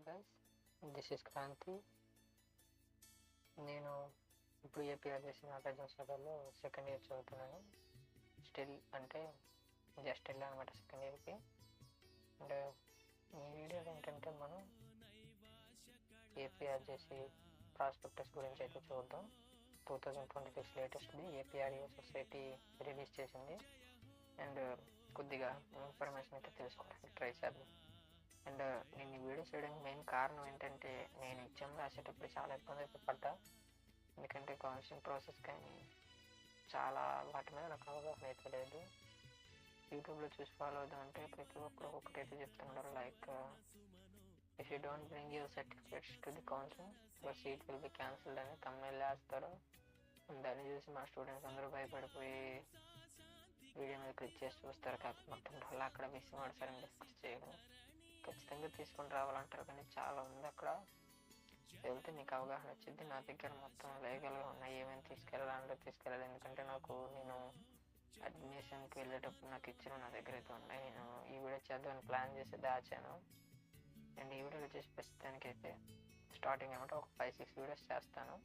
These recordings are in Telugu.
Hi guys, this is Kranthi. నేను ఇప్పుడు ఏపీఆర్జేసీ నాగార్జున సాగర్లో సెకండ్ ఇయర్ చదువుతున్నాను. స్టిల్ అంటే జస్ట్ వెళ్ళా అనమాట సెకండ్ ఇయర్కి. అండ్ ఈ వీడియోలో ఏంటంటే మనం ఏపీఆర్జేసీ ప్రాస్పెక్టస్ గురించి అయితే చూద్దాం. 2026 లేటెస్ట్ది ఏపీఆర్ఏ సొసైటీ రిలీజ్ చేసింది. అండ్ కొద్దిగా ఇన్ఫర్మేషన్ అయితే తెలుసుకోవడానికి ట్రై చేద్దాం. అండ్ నేను ఈ వీడియో చేయడానికి మెయిన్ కారణం ఏంటంటే, నేను ఎగ్జామ్ రాసేటప్పుడు చాలా ఇబ్బంది అయితే పడ్డా. ఎందుకంటే కౌన్సిలింగ్ ప్రాసెస్ కానీ చాలా వాటి మీద నాకు అవగాహన అయితే లేదు. యూట్యూబ్లో చూసి ఫాలో అవుదాం అంటే ప్రతి ఒక్కరు ఒకటైతే చెప్తున్నారు, like if you don't bring your certificates to the counselling your seat will be cancelled అని తమిళ వేస్తారు. దాన్ని చూసి మా స్టూడెంట్స్ అందరూ భయపడిపోయి వీడియో మీద క్లిక్ చేసి చూస్తారు. కాకపోతే మొత్తం వల్ల అక్కడ మిస్ మాట్లాడని డిస్కస్ చేయడం, ఖచ్చితంగా తీసుకొని రావాలంటారు. కానీ చాలా ఉంది అక్కడ, వెళ్తే మీకు అవగాహన వచ్చింది. నా దగ్గర మొత్తం లీగల్గా ఉన్నాయి, ఏమేమి తీసుకెళ్ళాలి అందులో తీసుకెళ్ళాలి. ఎందుకంటే నేను అడ్మిషన్కి వెళ్ళేటప్పుడు నాకు ఇచ్చిన నా దగ్గర అయితే ఉన్నాయి. నేను ఈ వీడియో చేద్దామని ప్లాన్ చేసి దాచాను. అండ్ ఈ వీడియో వచ్చేసి ప్రస్తుతానికి అయితే స్టార్టింగ్ ఏమంటే ఒక 5-6 వీడియోస్ చేస్తాను.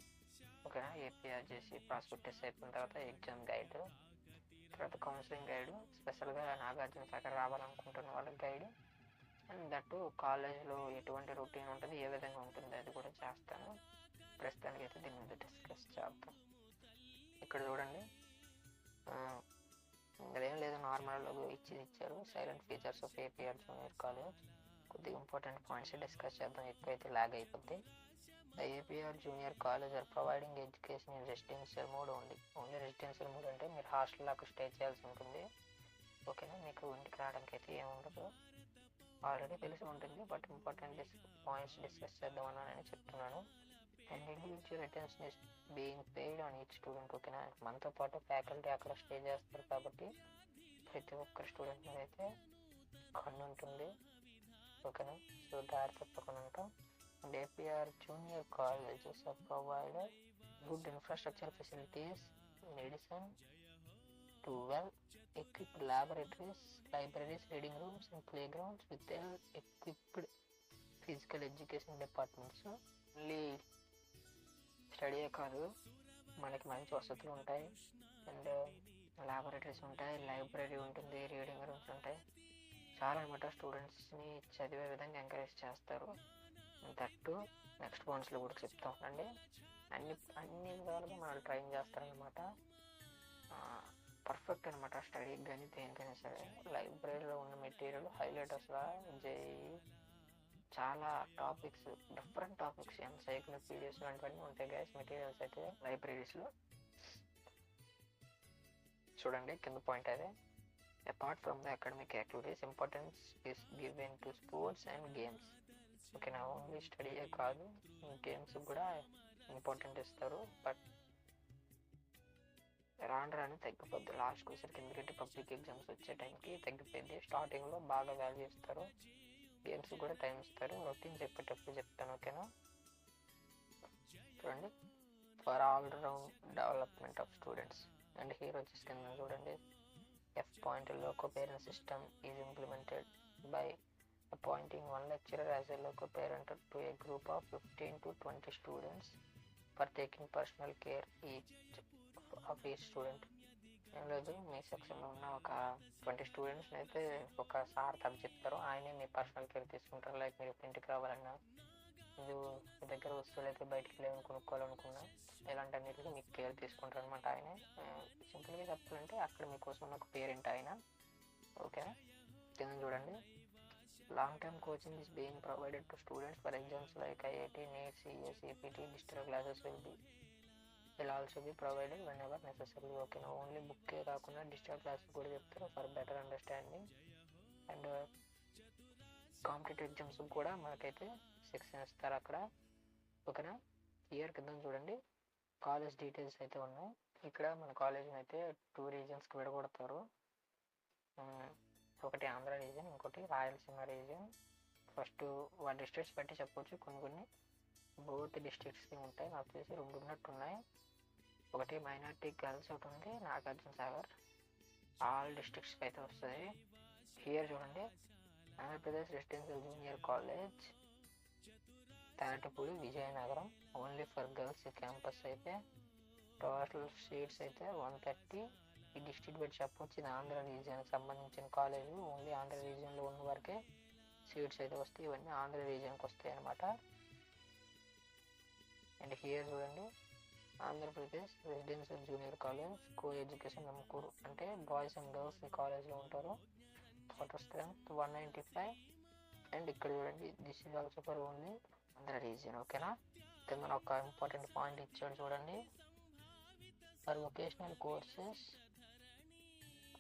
ఓకేనా? ఏపీఆర్జేసీ ప్రాస్పెక్టస్ అయిపోయిన తర్వాత ఎగ్జామ్ గైడ్, తర్వాత కౌన్సిలింగ్ గైడ్, స్పెషల్గా నాగార్జున సాగర్ రావాలనుకుంటున్న వాళ్ళకి గైడ్, అండ్ దట్టు కాలేజ్లో ఎటువంటి రొటీన్ ఉంటుంది, ఏ విధంగా ఉంటుంది అది కూడా చేస్తాను. ప్రస్తుతానికి అయితే దీని మీద డిస్కస్ చేద్దాం. ఇక్కడ చూడండి, అదేం లేదు, నార్మల్ లోగో ఇచ్చారు. Silent features of APR junior college. కొద్దిగా ఇంపార్టెంట్ పాయింట్స్ డిస్కస్ చేద్దాం, ఎక్కువైతే లాగ్ అయిపోద్ది. The APR junior college are providing education in residential mode only. Residential mode అంటే మీరు హాస్టల్ అక్కడ స్టే చేయాల్సి ఉంటుంది. ఓకేనా? మీకు ఇంటికి రావడానికి అయితే ఏముండదు, ఆల్రెడీ తెలిసి ఉంటుంది. బట్ ఇంపార్టెంట్ పాయింట్స్ డిస్కస్ చేద్దామని నేను చెప్తున్నాను. And individual attention is being paid on each student. ఓకేనా? మనతో పాటు ఫ్యాకల్టీ అక్కడ స్టే చేస్తారు కాబట్టి ప్రతి ఒక్కరి స్టూడెంట్ మీద అయితే కన్ను ఉంటుంది. ఓకేనా? సో దారి తప్పకుండా ఉంటాం. And APR junior colleges are provided good infrastructure facilities, medicine, to well-equipped laboratories, libraries, reading rooms and playgrounds with well-equipped physical education departments. Only స్టడీయే కాదు, మనకి మంచి వసతులు ఉంటాయి. అండ్ లాబొరేటరీస్ ఉంటాయి, లైబ్రరీ ఉంటుంది, రీడింగ్ రూమ్స్ ఉంటాయి. చాలా అనమాట స్టూడెంట్స్ని చదివే విధంగా ఎంకరేజ్ చేస్తారు. దట్టు నెక్స్ట్ పాయింట్స్లో కూడా చెప్తా ఉండండి. అన్ని విధాలుగా మనం ట్రైన్ చేస్తారనమాట. పర్ఫెక్ట్ అనమాట స్టడీకి కానీ దేనికైనా సరే. లైబ్రరీలో ఉన్న మెటీరియల్ హైలైట్ అసలు చాలా టాపిక్స్, డిఫరెంట్ టాపిక్స్, ఎన్సైక్లోపీడియాస్ లాంటివన్నీ ఉంటాయి గైస్ మెటీరియల్స్ అయితే లైబ్రరీస్లో. చూడండి కింద పాయింట్ అదే, apart from the academic activities importance is given to sports and games. ఓకేనా? ఓన్లీ స్టడీయే కాదు, గేమ్స్ కూడా ఇంపార్టెంట్ ఇస్తారు. బట్ రాను తగ్గిపోద్ది లాస్ట్కి వచ్చేసరికి, ఎందుకంటే పబ్లిక్ ఎగ్జామ్స్ వచ్చే టైంకి తగ్గిపోయింది. స్టార్టింగ్లో బాగా వాల్యూ ఇస్తారు, గేమ్స్ కూడా టైం ఇస్తారు. రొటీన్ చెప్పేటప్పుడు చెప్తాను. ఓకేనా? చూడండి, for all round development of students. And hero వచ్చేసి కింద చూడండి, F point loco parent system is implemented by appointing one lecturer as a loco parent to A group of 15 to 20 students for taking personal care of ఈ స్టూడెంట్. ఏం లేదు, మీ సెక్షన్లో ఉన్న ఒక 20 స్టూడెంట్స్ని అయితే ఒక సార్ తప్ప చెప్తారు, ఆయనే మీ పర్సనల్ కేర్ తీసుకుంటారు. లైక్ మీరు ఇంటికి రావాలన్నా, మీరు మీ దగ్గర వస్తువులు అయితే బయటికి లేవని కొనుక్కోవాలనుకున్నా, ఇలాంటి అన్నిటికీ మీకు కేర్ తీసుకుంటారు అనమాట ఆయనే. సింపుల్గా చెప్పాలంటే అక్కడ మీకోసం ఉన్న ఒక పేరెంట్ ఆయన. ఓకేనా? కింద చూడండి, long term coaching is being provided to students for exams like IIT, NEET, CS, CPT. Digital classes will also be provided whenever necessary. ఓకేనా? ఓన్లీ బుక్కే కాకుండా డిజిటల్ క్లాసెస్ కూడా చెప్తారు for better understanding. And competitive exams కూడా మనకైతే సెక్షన్ ఇస్తారు అక్కడ. ఓకేనా? ఇయర్ కింద చూడండి, కాలేజ్ డీటెయిల్స్ అయితే ఉన్నాయి. ఇక్కడ మన కాలేజ్ని అయితే 2 రీజన్స్కి విడగొడతారు. ఒకటి ఆంధ్ర రీజన్, ఇంకోటి రాయలసీమ రీజన్. ఫస్ట్ వాళ్ళ డిస్ట్రిక్ట్స్ బట్టి చెప్పవచ్చు, కొన్ని బోత్ డిస్ట్రిక్ట్స్కి ఉంటాయి. నాకు తెలిసి 2 ఉన్నట్టున్నాయి. ఒకటి మైనార్టీ గర్ల్స్ ఒకటి ఉంది, నాగార్జున సాగర్. ఆల్ డిస్ట్రిక్ట్స్కి అయితే వస్తుంది. హియర్ చూడండి, Andhra Pradesh residential junior college Tatipudi Vizianagaram only for girls campus అయితే టోటల్ సీట్స్ అయితే 130. ఈ డిస్ట్రిక్ట్ బట్టి చెప్పొచ్చు ఇది ఆంధ్ర రీజియన్కి సంబంధించిన కాలేజ్, ఓన్లీ ఆంధ్ర రీజియన్లో ఉన్న వరకే సీట్స్ అయితే వస్తాయి. ఇవన్నీ ఆంధ్ర రీజియన్కి వస్తాయి అన్నమాట. అండ్ హియర్ చూడండి, Andhra Pradesh residential junior college co education Nammakuru, అంటే బాయ్స్ అండ్ గర్ల్స్ ఈ కాలేజ్లో ఉంటారు. Total strength 195. అండ్ ఇక్కడ చూడండి, this is also for only Andhra region. ఓకేనా, కింద ఒక ఇంపార్టెంట్ పాయింట్ ఇచ్చాడు చూడండి, for vocational courses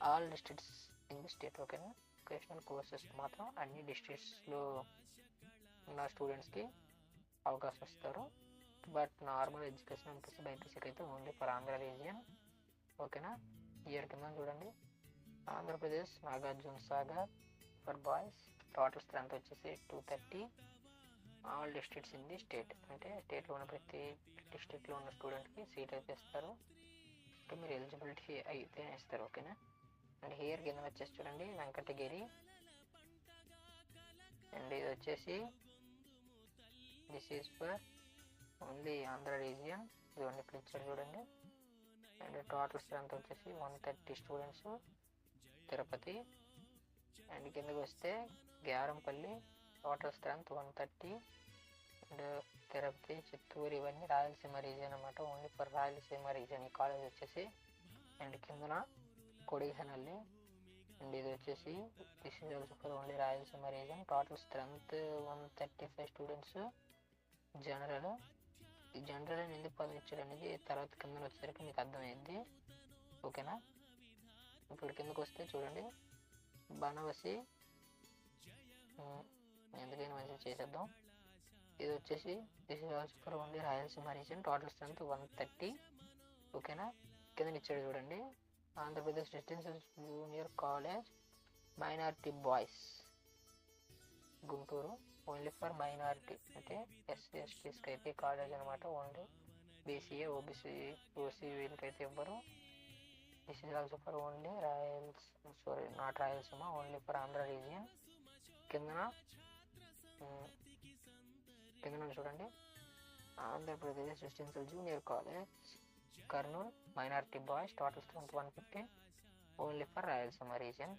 all districts in the state. ఓకేనా, వొకేషనల్ కోర్సెస్ మాత్రం అన్ని డిస్ట్రిక్ట్స్లో ఉన్న స్టూడెంట్స్కి అవకాశం ఇస్తారు. బట్ నార్మల్ ఎడ్యుకేషన్ ఎంపీసీ బైపీసీకి అయితే ఓన్లీ ఫర్ ఆంధ్ర రీజియన్. ఓకేనా, ఇయర్ కింద చూడండి, Andhra Pradesh Nagarjuna Sagar for boys total strength వచ్చేసి 230. All districts in the state, అంటే స్టేట్లో ఉన్న ప్రతి డిస్ట్రిక్ట్లో ఉన్న స్టూడెంట్కి సీట్ అయితే ఇస్తారు. అంటే మీరు ఎలిజిబిలిటీ అయితే ఇస్తారు. ఓకేనా, అండ్ హియర్ కింద వచ్చేసి చూడండి వెంకటగిరి, అండ్ ఇది వచ్చేసి this is for only Andhra region. ఇవన్నీ ఇక్కడ ఇచ్చారు చూడండి. అండ్ టోటల్ స్ట్రెంత్ వచ్చేసి 130 స్టూడెంట్స్ తిరుపతి. అండ్ కిందకి వస్తే Gyarampalli total strength 130. And Tirupati, Chittoor ఇవన్నీ రాయలసీమ రీజియన్ అన్నమాట, ఓన్లీ ఫర్ రాయలసీమ రీజియన్ ఈ కాలేజ్ వచ్చేసి. అండ్ కిందన కొడిగనల్లి, అండ్ ఇది వచ్చేసి this is also for only Rayalaseema region. Total strength 135 students. General, ఈ జనరల్ అని ఎందుకు పదవి ఇచ్చాడు అనేది తర్వాత కింద వచ్చేసరికి మీకు అర్థమైంది. ఓకేనా, ఇప్పుడు కిందకు వస్తే చూడండి బనవసి, ఎందుకైనా మంచిగా చేసేద్దాం. ఇది వచ్చేసి this is also for only Rayalaseema region. Total strength 130. ఓకేనా, కింద ఇచ్చాడు చూడండి, Andhra Pradesh residential junior college minority boys Guntur, only for minority, అంటే ఎస్సీ ఎస్టీస్కి అయితే కాలేజ్ అనమాట. ఓన్లీ బీసీఏ ఓబీసీ ఓసీ వీళ్ళకైతే ఇవ్వరు. This is also for only not Rayalaseema, only for Andhra region. కిందన చూడండి, Andhra Pradesh residential junior college Kurnool minority boys total strength 115, only for Rayalaseema region.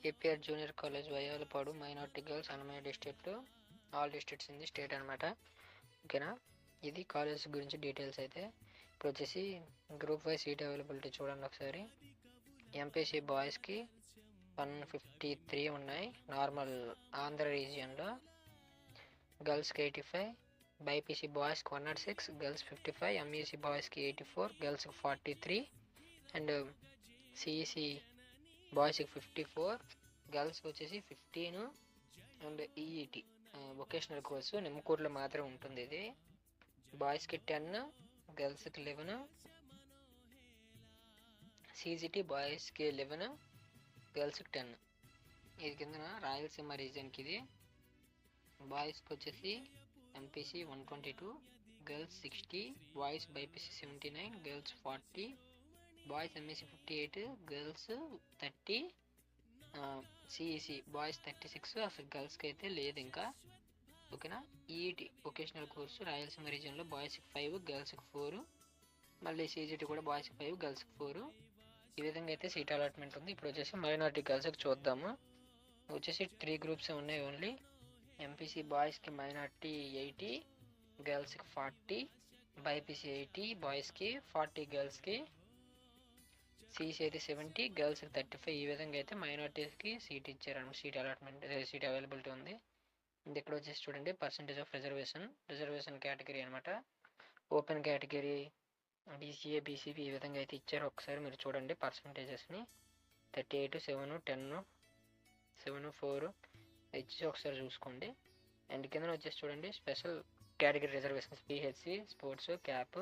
APR junior college వయ్యాలపాడు minority girls Annamayya district, all districts in the state అనమాట. ఓకేనా, ఇది కాలేజ్ గురించి డీటెయిల్స్ అయితే. ఇప్పుడు వచ్చేసి గ్రూప్ వైజ్ సీట్ అవైలబిలిటీ చూడండి ఒకసారి. ఎంపీసీ బాయ్స్కి 153 ఉన్నాయి నార్మల్ ఆంధ్ర రీజియన్లో, గర్ల్స్కి 85, బైపీసీ బాయ్స్కి 106, గర్ల్స్ 55, ఎంఈసీ బాయ్స్కి 84, గర్ల్స్కి 43, అండ్ సిఈసీ బాయ్స్కి 54, గర్ల్స్కి వచ్చేసి 15. అండ్ ఈఈటి వొకేషనల్ కోర్సు నిమ్మకూరులో మాత్రమే ఉంటుంది. ఇది బాయ్స్కి 10, గర్ల్స్కి 11, సిజిటి బాయ్స్కి 11, గర్ల్స్కి 10. ఇది కింద రాయలసీమ రీజియన్కి ఇది బాయ్స్కి వచ్చేసి MPC 122, girls 60, boys BiPC 79, girls 40, boys MEC 58, girls 30, CEC boys 36, అసలు గర్ల్స్కి అయితే లేదు ఇంకా. ఓకేనా, ఈఈటి వొకేషనల్ కోర్సు రాయలసీమ రీజియన్లో బాయ్స్కి 5, గర్ల్స్కి 4, మళ్ళీ సిజిటి కూడా బాయ్స్కి 5, గర్ల్స్కి 4. ఈ విధంగా అయితే సీట్ అలాట్మెంట్ ఉంది. ఇప్పుడు వచ్చేసి మైనారిటీ గర్ల్స్కి చూద్దాము. వచ్చేసి 3 గ్రూప్స్ ఉన్నాయి ఓన్లీ. ఎంపీసీ బాయ్స్కి మైనారిటీ 80, గర్ల్స్కి 40, బైపీసీ 80 బాయ్స్కి 40, గర్ల్స్కి, సిఈసి అయితే 70, గర్ల్స్కి 35. ఈ విధంగా అయితే మైనారిటీస్కి సీట్ ఇచ్చారన్నమాట, సీట్ అలాట్మెంట్ సీట్ అవైలబిలిటీ ఉంది. ఇది ఇక్కడ వచ్చేసి చూడండి పర్సంటేజ్ ఆఫ్ రిజర్వేషన్ కేటగిరీ అనమాట. ఓపెన్ కేటగిరీ బీసీఏ బీసీబీ ఈ విధంగా అయితే ఇచ్చారు. ఒకసారి మీరు చూడండి పర్సంటేజెస్ని. 38, 7, 10, 7, 4 ఇచ్చి ఒకసారి చూసుకోండి. అండ్ కింద వచ్చేసి చూడండి special category reservations PHC, sports, cap,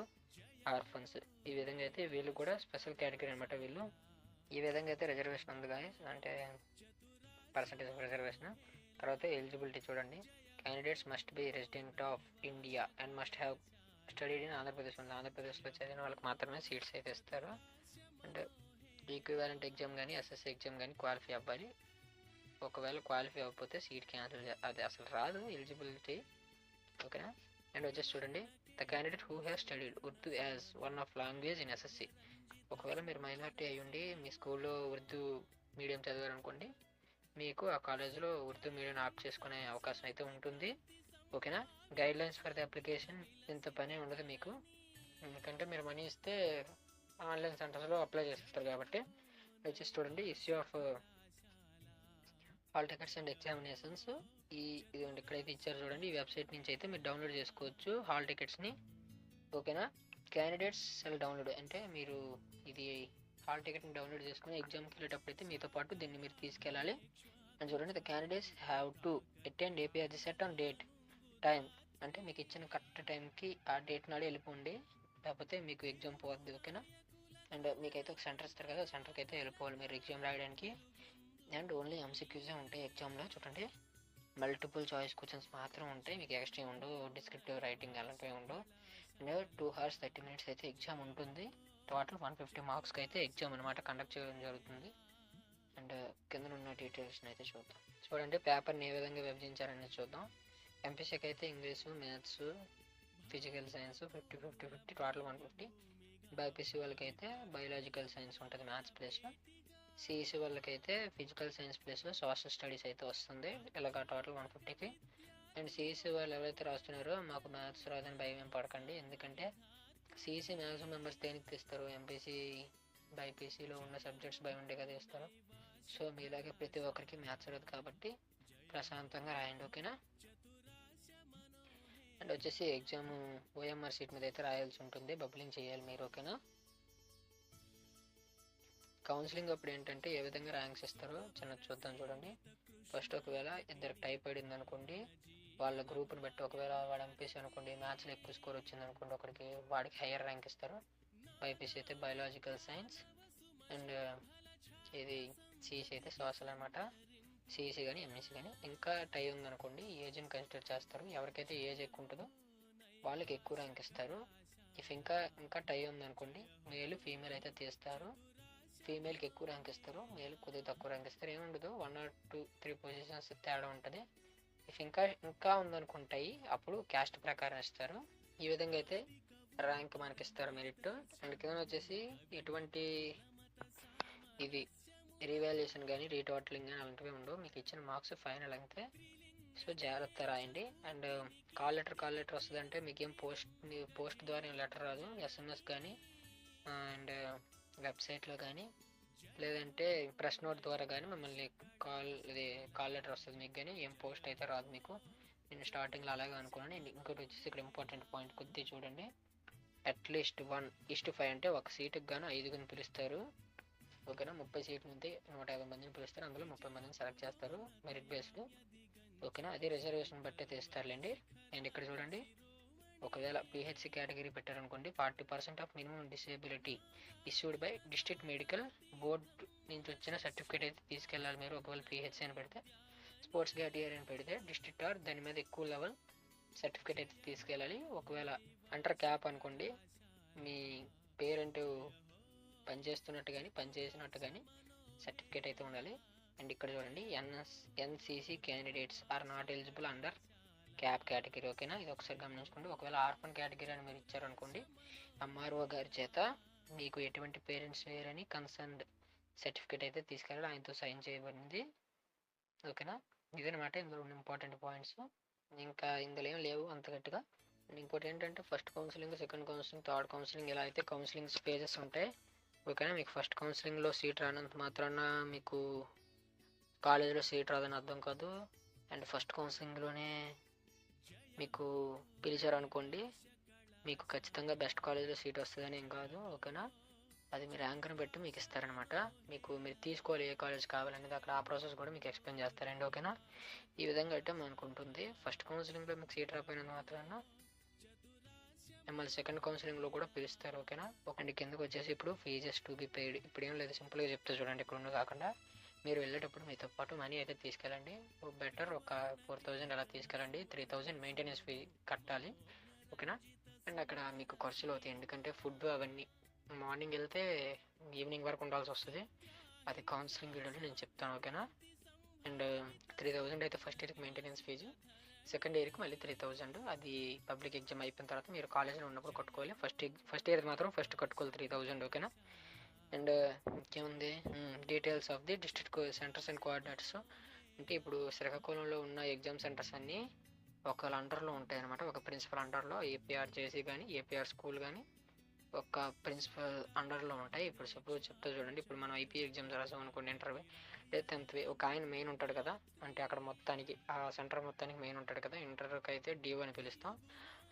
orphans. ఈ విధంగా అయితే వీళ్ళు కూడా స్పెషల్ కేటగిరీ అనమాట. వీళ్ళు ఈ విధంగా అయితే రిజర్వేషన్ ఉంది గాయస్, అంటే పర్సంటేజ్ ఆఫ్ రిజర్వేషన్. తర్వాత ఎలిజిబిలిటీ చూడండి, candidates must be resident of India and must have studied in Andhra Pradesh ఉంది. ఆంధ్రప్రదేశ్లో చదివిన వాళ్ళకి మాత్రమే సీట్స్ అయితే ఇస్తారు. అండ్ ఈక్వివాలెంట్ ఎగ్జామ్ కానీ ఎస్ఎస్సి ఎగ్జామ్ కానీ క్వాలిఫై అవ్వాలి. ఒకవేళ క్వాలిఫై అవ్వకపోతే సీట్ క్యాన్సిల్, అది అసలు రాదు ఎలిజిబిలిటీ. ఓకేనా. అండ్ వచ్చేసి చూడండి, the candidate who has studied Urdu as one of language in SSC. ఒకవేళ మీరు మైనార్టీ అయ్యుండి మీ స్కూల్లో ఉర్దూ మీడియం చదివారనుకోండి, మీకు ఆ కాలేజ్లో ఉర్దూ మీడియం ఆప్ట్ చేసుకునే అవకాశం అయితే ఉంటుంది. ఓకేనా. Guide lines for the application, ఇంత పని ఉండదు మీకు, ఎందుకంటే మీరు మనీ ఇస్తే ఆన్లైన్ సెంటర్స్లో అప్లై చేస్తారు కాబట్టి. వచ్చేసి చూడండి, issue of hall tickets and examinations. ఇదిగోండి ఇక్కడైతే ఇచ్చారు చూడండి, ఈ వెబ్సైట్ నుంచి అయితే మీరు డౌన్లోడ్ చేసుకోవచ్చు హాల్ టికెట్స్ని. ఓకేనా. క్యాండిడేట్స్ సెల్ డౌన్లోడ్ అంటే మీరు ఇది హాల్ టికెట్ని డౌన్లోడ్ చేసుకుని ఎగ్జామ్కి వెళ్ళేటప్పుడు అయితే మీతో పాటు దీన్ని మీరు తీసుకెళ్ళాలి. అండ్ చూడండి, the candidates have to attend APRJC CET on date time. అంటే మీకు ఇచ్చిన కరెక్ట్ టైంకి ఆ డేట్ నాడే వెళ్ళిపోండి, లేకపోతే మీకు ఎగ్జామ్ పోవద్దు. ఓకేనా. అండ్ మీకైతే ఒక సెంటర్ ఇస్తారు కదా, సెంటర్కి అయితే వెళ్ళిపోవాలి మీరు ఎగ్జామ్ రాయడానికి. అండ్ ఓన్లీ ఎంసీక్యూసే ఉంటాయి ఎగ్జామ్లో. చూడండి, మల్టిపుల్ చాయిస్ క్వశ్చన్స్ మాత్రం ఉంటాయి, మీకు ఎక్స్ట్రా ఉండవు, డిస్క్రిప్టివ్ రైటింగ్ అలాంటివి ఉండవు. అండ్ 2 hours 30 minutes అయితే ఎగ్జామ్ ఉంటుంది. టోటల్ 150 మార్క్స్కి అయితే ఎగ్జామ్ అనమాట కండక్ట్ చేయడం జరుగుతుంది. అండ్ కింద ఉన్న డీటెయిల్స్ని అయితే చూద్దాం. చూడండి, పేపర్ని ఏ విధంగా విభజించారనేది చూద్దాం. ఎంపీసీకి అయితే English, maths, physical science 50-50-50 total 150. BiPC వాళ్ళకి అయితే బయోలాజికల్ సైన్స్ ఉంటుంది మ్యాథ్స్ ప్లేస్లో. సిఈసీ వాళ్ళకైతే ఫిజికల్ సైన్స్ ప్లేస్లో సోషల్ స్టడీస్ అయితే వస్తుంది. ఇలాగ టోటల్ 150కి. అండ్ సిఈసీ వాళ్ళు ఎవరైతే రాస్తున్నారో మాకు మ్యాథ్స్ రాదని భయం ఏం పడకండి, ఎందుకంటే సిఈసీ మ్యాథ్స్ మెంబర్స్ దేనికి తీస్తారు, ఎంపీసీ బైపీసీలో ఉన్న సబ్జెక్ట్స్ భయం ఉండే కదా ఇస్తారు. సో మీలాగే ప్రతి ఒక్కరికి మ్యాథ్స్ రాదు కాబట్టి ప్రశాంతంగా రాయండి. ఓకేనా. అండ్ వచ్చేసి ఎగ్జామ్ ఓఎంఆర్ సీట్ మీద అయితే రాయాల్సి ఉంటుంది, బబ్లింగ్ చేయాలి మీరు. ఓకేనా. కౌన్సిలింగ్ అప్పుడు ఏంటంటే ఏ విధంగా ర్యాంక్స్ ఇస్తారో చిన్న చూద్దాం. చూడండి, ఫస్ట్ ఒకవేళ ఇద్దరికి టైప్ అయింది అనుకోండి, వాళ్ళ గ్రూప్ని బట్టి, ఒకవేళ వాడు ఎంపీసీ అనుకోండి, మ్యాథ్స్లో ఎక్కువ స్కోర్ వచ్చింది అనుకోండి ఒకరికి, వాడికి హయ్యర్ ర్యాంక్ ఇస్తారు. బైపీసీ అయితే బయోలాజికల్ సైన్స్, అండ్ ఇది సిఈసీ అయితే సోషల్ అనమాట. సిఈసీ కానీ ఎంఎస్సీ కానీ. ఇంకా టై ఉందనుకోండి, ఏజ్ని కన్సిడర్ చేస్తారు, ఎవరికైతే ఏజ్ ఎక్కువ ఉంటుందో వాళ్ళకి ఎక్కువ ర్యాంక్ ఇస్తారు. ఇఫ్ ఇంకా టై ఉందనుకోండి, మేల్ ఫీమేల్ అయితే తీస్తారు. ఫీమేల్కి ఎక్కువ ర్యాంక్ ఇస్తారు, మేల్ కొద్దిగా తక్కువ ర్యాంక్ ఇస్తారు. ఏముండదు, 1 or 2-3 పొజిషన్స్ తేడా ఉంటుంది. ఇఫ్ ఇంకా ఉందనుకుంటాయి అప్పుడు క్యాస్ట్ ప్రకారం ఇస్తారు. ఈ విధంగా అయితే ర్యాంక్ మనకి ఇస్తారు, మెరిట్. అండ్ కింద వచ్చేసి ఎటువంటి ఇది రీవాల్యుయేషన్ కానీ రీటోటలింగ్ కానీ అలాంటివి ఉండవు, మీకు ఇచ్చిన మార్క్స్ ఫైనల్ అంతే. సో జాగ్రత్త రాయండి. అండ్ కాల్ లెటర్ వస్తుందంటే మీకేం పోస్ట్ ద్వారా ఏం లెటర్ రాదు, ఎస్ఎంఎస్ కానీ అండ్ వెబ్సైట్లో కానీ లేదంటే ప్రెస్ నోట్ ద్వారా కానీ మిమ్మల్ని కాల్ లెటర్ వస్తుంది మీకు, కానీ ఏం పోస్ట్ అయితే రాదు మీకు. నేను స్టార్టింగ్లో అలాగే అనుకున్నాను. ఇంకోటి వచ్చేసి ఇక్కడ ఇంపార్టెంట్ పాయింట్ కొద్దిగా చూడండి, అట్లీస్ట్ 1:5 అంటే ఒక సీటుకి గాను 5 పిలుస్తారు. ఓకేనా. 30 సీట్లు ఉంటే 150 మందిని పిలుస్తారు, అందులో 30 మందిని సెలెక్ట్ చేస్తారు మెరిట్ బేస్డ్. ఓకేనా. అది రిజర్వేషన్ బట్టి తీస్తారులేండి. అండ్ ఇక్కడ చూడండి, ఒకవేళ పిహెచ్సి కేటగిరీ పెట్టారనుకోండి, 40% of minimum disability issued by district medical board నుంచి వచ్చిన సర్టిఫికేట్ అయితే తీసుకెళ్ళాలి మీరు. ఒకవేళ పిహెచ్సి అని పెడితే, స్పోర్ట్స్ కేటగిరీ అని పెడితే డిస్ట్రిక్ట్ ఆర్ దాని మీద ఎక్కువ లెవెల్ సర్టిఫికేట్ అయితే తీసుకెళ్ళాలి. ఒకవేళ అండర్ క్యాప్ అనుకోండి, మీ పేరెంట్ పనిచేస్తున్నట్టు కానీ పనిచేసినట్టు కానీ సర్టిఫికేట్ అయితే ఉండాలి. అండ్ ఇక్కడ చూడండి, NCC candidates are not eligible under CAP category. ఓకేనా. ఇది ఒకసారి గమనించుకోండి. ఒకవేళ ఆర్ఫన్ కేటగిరీ అని మీరు ఇచ్చారనుకోండి, ఎంఆర్ఓ గారి చేత మీకు ఎటువంటి పేరెంట్స్ లేరని కన్సర్న్డ్ సర్టిఫికేట్ అయితే తీసుకెళ్ళాలి, ఆయనతో సైన్ చేయబడింది. ఓకేనా. ఇదనమాట ఇందులో ఉన్న ఇంపార్టెంట్ పాయింట్స్. ఇంకా ఇందులో ఏం లేవు అంత గట్టిగా. ఇంకోటి ఏంటంటే first counselling, second counselling, third counselling ఇలా అయితే కౌన్సిలింగ్స్ పేజెస్ ఉంటాయి. ఓకేనా. మీకు ఫస్ట్ కౌన్సిలింగ్లో సీట్ రానంత మాత్రాన మీకు కాలేజీలో సీట్ రాదని అర్థం కాదు. అండ్ ఫస్ట్ కౌన్సిలింగ్లోనే మీకు పిలిచారు అనుకోండి, మీకు ఖచ్చితంగా బెస్ట్ కాలేజీలో సీట్ వస్తుందని ఏం కాదు. ఓకేనా. అది మీ ర్యాంక్ని బట్టి మీకు ఇస్తారనమాట. మీరు తీసుకోవాలి ఏ కాలేజ్ కావాలనేది, అక్కడ ఆ ప్రాసెస్ కూడా మీకు ఎక్స్ప్లెయిన్ చేస్తారండి. ఓకేనా. ఈ విధంగా అయితే మనకు ఉంటుంది. ఫస్ట్ కౌన్సిలింగ్లో మీకు సీట్ రాకపోయినంత మాత్రాన మిమ్మల్ని సెకండ్ కౌన్సిలింగ్లో కూడా పిలుస్తారు. ఓకేనా. ఒకటి కిందకు వచ్చేసి ఇప్పుడు ఫీజెస్ టు బి పెయిడ్. ఇప్పుడు ఏం లేదు, సింపుల్గా చెప్తా చూడండి. ఇక్కడ ఉన్న కాకుండా మీరు వెళ్ళేటప్పుడు మీతో పాటు మనీ అయితే తీసుకెళ్ళండి. బెటర్ ఒక 4,000 అలా తీసుకెళ్ళండి. 3,000 మెయింటెనెన్స్ ఫీ కట్టాలి. ఓకేనా. అండ్ అక్కడ మీకు ఖర్చులు అవుతాయి, ఎందుకంటే ఫుడ్ అవన్నీ మార్నింగ్ వెళ్తే ఈవినింగ్ వరకు ఉండాల్సి వస్తుంది. అది కౌన్సిలింగ్ వీడియోలో నేను చెప్తాను. ఓకేనా. అండ్ 3,000 అయితే ఫస్ట్ ఇయర్కి మెయింటెనెన్స్ ఫీజు. సెకండ్ ఇయర్కి మళ్ళీ 3000. అది పబ్లిక్ ఎగ్జామ్ అయిపోయిన తర్వాత మీరు కాలేజ్లో ఉన్నప్పుడు కట్టుకోవాలి. ఫస్ట్ ఇయర్ మాత్రం ఫస్ట్ కట్టుకోవాలి 3000, ఓకేనా. అండ్ ఇంకేముంది, details of the district centres and coordinators. అంటే ఇప్పుడు శ్రీకాకుళంలో ఉన్న ఎగ్జామ్ సెంటర్స్ అన్నీ ఒకళ్ళ అండర్లో ఉంటాయి అనమాట. ఒక ప్రిన్సిపల్ అండర్లో ఏపీఆర్ జేసీ కానీ ఏపీఆర్ స్కూల్ కానీ ఒక ప్రిన్సిపల్ అండర్లో ఉంటాయి. ఇప్పుడు సపోజ్ చెప్తా చూడండి. ఇప్పుడు మనం ఐపీ ఎగ్జామ్స్ రాసాం అనుకోండి, ఇంటర్వ్యూ లేదా 10th ఒక ఆయన మెయిన్ ఉంటాడు కదా, అంటే అక్కడ మొత్తానికి ఆ సెంటర్ మొత్తానికి మెయిన్ ఉంటాడు కదా. ఇంటర్వ్యూకి అయితే డిఓ అని పిలుస్తాం.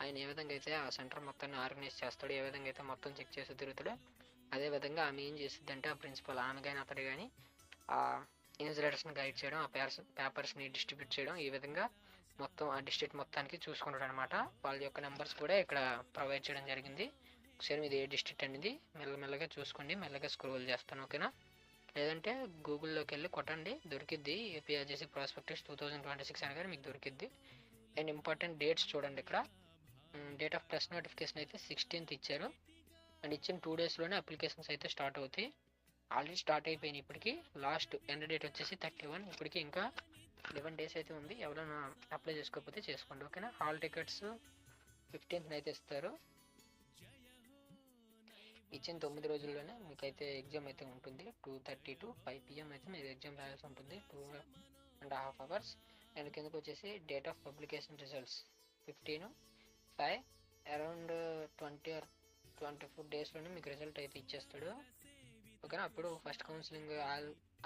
ఆయన ఏ విధంగా అయితే ఆ సెంటర్ మొత్తాన్ని ఆర్గనైజ్ చేస్తాడు, ఏ విధంగా అయితే మొత్తం చెక్ చేసి తిరుగుతాడు, అదేవిధంగా ఆమె ఏం చేస్తుంది అంటే ఆ ప్రిన్సిపల్ ఆమె కానీ అతడు కానీ ఆ ఇన్విజిలేటర్స్ని గైడ్ చేయడం, ఆ పేపర్స్ని డిస్ట్రిబ్యూట్ చేయడం, ఈ విధంగా మొత్తం ఆ డిస్ట్రిక్ట్ మొత్తానికి చూసుకుంటాడు అనమాట. వాళ్ళ యొక్క నెంబర్స్ కూడా ఇక్కడ ప్రొవైడ్ చేయడం జరిగింది. ఒకసారి ఇది ఏ డిస్ట్రిక్ట్ అనేది మెల్లమెల్లగా చూసుకోండి, మెల్లగా స్క్రోల్ చేస్తాను, ఓకేనా. లేదంటే గూగుల్లోకి వెళ్ళి కొట్టండి, దొరికిద్ది. ఏపీఆర్జేసీ ప్రాస్పెక్టస్ 2026 అని కానీ మీకు దొరికిద్ది. అండ్ ఇంపార్టెంట్ డేట్స్ చూడండి ఇక్కడ. డేట్ ఆఫ్ ప్రెస్ నోటిఫికేషన్ అయితే 16th ఇచ్చారు. అండ్ ఇచ్చిన 2 daysలోనే అప్లికేషన్స్ అయితే స్టార్ట్ అవుతాయి. ఆల్రెడీ స్టార్ట్ అయిపోయినాయి. ఇప్పటికి లాస్ట్ ఎండ్ డేట్ వచ్చేసి 31. ఇప్పటికి ఇంకా 11 days అయితే ఉంది. ఎవరైనా అప్లై చేసుకోకపోతే చేసుకోండి, ఓకేనా. హాల్ టికెట్స్ 15th అయితే ఇస్తారు. ఇచ్చిన 9 రోజుల్లోనే మీకైతే ఎగ్జామ్ అయితే ఉంటుంది. 2:30 to 5 PM అయితే మీరు ఎగ్జామ్ రాయాల్సి ఉంటుంది, 2.5 hours. అండ్ కిందకు వచ్చేసి date of publication results 15/5 around 20 or 24 daysలోనే మీకు రిజల్ట్ అయితే ఇచ్చేస్తాడు, ఓకేనా. అప్పుడు first counselling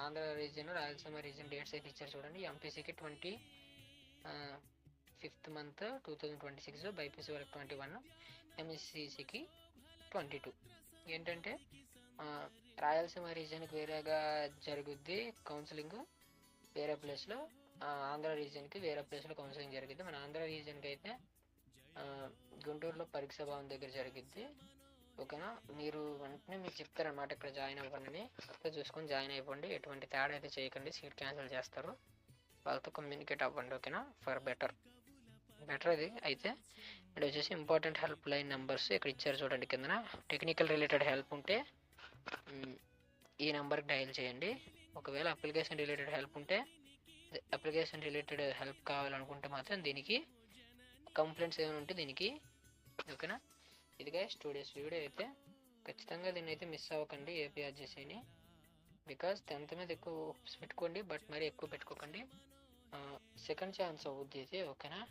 Andhra region, Rayalaseema region dates అయితే ఇచ్చారు చూడండి. ఎంపీసీకి 25th month 2026, బైపీసీ వరకు 21, ఎంఎస్సిసికి 22. ఏంటంటే రాయలసీమ రీజియన్కి వేరేగా జరుగుద్ది కౌన్సిలింగ్ వేరే ప్లేస్లో, ఆంధ్ర రీజియన్కి వేరే ప్లేస్లో కౌన్సిలింగ్ జరిగిద్ది. మన ఆంధ్ర రీజియన్కి అయితే గుంటూరులో పరీక్ష భవన్ దగ్గర జరిగిద్ది, ఓకేనా. మీరు వెంటనే మీకు చెప్తారనమాట ఇక్కడ జాయిన్ అవ్వండి, చూసుకొని జాయిన్ అయిపోండి. ఎటువంటి తేడా అయితే చేయకండి, సీట్ క్యాన్సిల్ చేస్తారు. వాళ్ళతో కమ్యూనికేట్ అవ్వండి, ఓకేనా, ఫర్ బెటర్ ఇది అయితే. అండ్ వచ్చేసి ఇంపార్టెంట్ హెల్ప్ లైన్ నెంబర్స్ ఇక్కడ ఇచ్చారు చూడండి కిందన. టెక్నికల్ రిలేటెడ్ హెల్ప్ ఉంటే ఈ నెంబర్కి డయల్ చేయండి. ఒకవేళ అప్లికేషన్ రిలేటెడ్ హెల్ప్ కావాలనుకుంటే మాత్రం దీనికి కంప్లైంట్స్ ఏమైనా ఉంటే దీనికి, ఓకేనా. ఇదిగా 2 days వీడియో అయితే ఖచ్చితంగా దీన్ని అయితే మిస్ అవ్వకండి ఏపీఆర్జేసీని. బికాజ్ 10th మీద ఎక్కువ పెట్టుకోండి, బట్ మరీ ఎక్కువ పెట్టుకోకండి. సెకండ్ ఛాన్స్ అవుద్ది ఇది, ఓకేనా.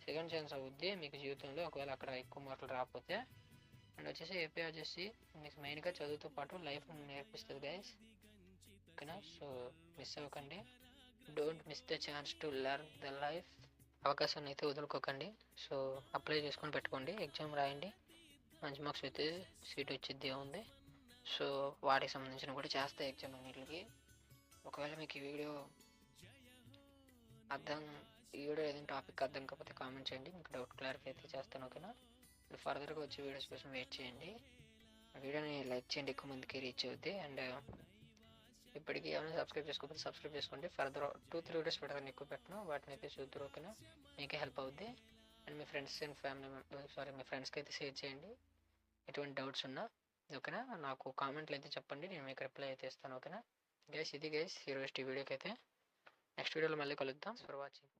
సెకండ్ ఛాన్స్ అవుద్ది మీకు జీవితంలో, ఒకవేళ అక్కడ ఎక్కువ మార్కులు రాకపోతే. అండ్ వచ్చేసి ఏపీఆర్జేసీ మీకు మెయిన్గా చదువుతో పాటు లైఫ్ నేర్పిస్తుంది గైస్, ఓకేనా. సో మిస్ అవ్వకండి, don't miss the chance to learn the life. అవకాశాన్ని అయితే వదులుకోకండి. సో అప్లై చేసుకొని పెట్టుకోండి, ఎగ్జామ్ రాయండి, మంచి మార్క్స్ అయితే సీట్ వచ్చిద్ది ఉంది. సో వాటికి సంబంధించిన కూడా చేస్తాయి ఎగ్జామ్ అన్నింటికి. ఒకవేళ మీకు ఈ వీడియో ఏదైనా టాపిక్ అర్థం కాకపోతే కామెంట్ చేయండి, మీకు డౌట్ క్లారిఫై అయితే చేస్తాను, ఓకేనా. ఫర్దర్గా వచ్చే వీడియోస్ కోసం వెయిట్ చేయండి. వీడియోని లైక్ చేయండి, ఎక్కువ మందికి రీచ్ అవుద్ది. అండ్ ఇప్పటికీ ఏమైనా సబ్స్క్రైబ్ చేసుకోకపోతే సబ్స్క్రైబ్ చేసుకోండి. ఫర్దర్ 2-3 వీడియోస్ పెడతాను, ఎక్కువ పెట్టను, వాటిని అయితే చూద్దరు, ఓకేనా. మీకే హెల్ప్ అవుద్ది. అండ్ మీ ఫ్రెండ్స్ అండ్ మీ ఫ్రెండ్స్కి అయితే షేర్ చేయండి ఎటువంటి డౌట్స్ ఉన్నా, ఓకేనా. నాకు కామెంట్లు అయితే చెప్పండి, నేను మీకు రిప్లై అయితే ఇస్తాను, ఓకేనా. గైస్ ఇది ఈరోజు వీడియోకి అయితే. నెక్స్ట్ వీడియోలో మళ్ళీ కలుద్దాం. For watching.